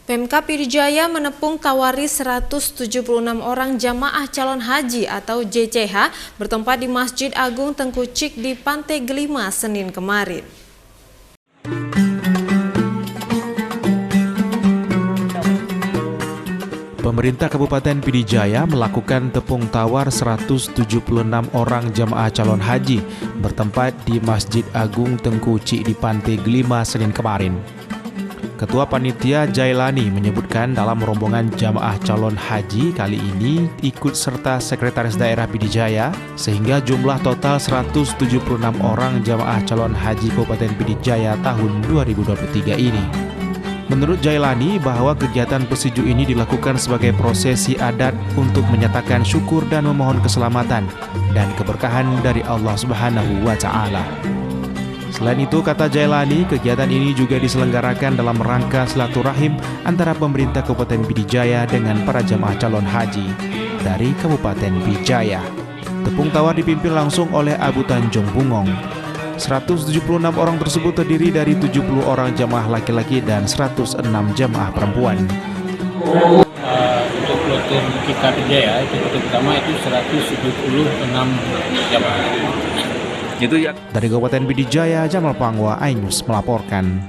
Pemkab Pidijaya menepung tawari 176 orang jamaah calon haji atau JCH bertempat di Masjid Agung Tengku Cik di Pantai Gelima Senin kemarin. Pemerintah Kabupaten Pidijaya melakukan tepung tawar 176 orang jamaah calon haji bertempat di Masjid Agung Tengku Cik di Pantai Gelima Senin kemarin. Ketua Panitia Jailani menyebutkan dalam rombongan jamaah calon haji kali ini ikut serta Sekretaris Daerah Pidijaya sehingga jumlah total 176 orang jamaah calon haji Kabupaten Pidijaya tahun 2023 ini. Menurut Jailani bahwa kegiatan pesiju ini dilakukan sebagai prosesi adat untuk menyatakan syukur dan memohon keselamatan dan keberkahan dari Allah Subhanahu wa Ta'ala. Selain itu, kata Jailani, kegiatan ini juga diselenggarakan dalam rangka silaturahim antara pemerintah Kabupaten Pidijaya dengan para jamaah calon haji dari Kabupaten Pidijaya. Tepung tawar dipimpin langsung oleh Abu Tanjung Bungong. 176 orang tersebut terdiri dari 70 orang jamaah laki-laki dan 106 jamaah perempuan. Untuk kloter kita Pidijaya, itu kloter pertama itu 176 jamaah. Dari Kabupaten Pidijaya, Jamal Pangwa, iNews melaporkan.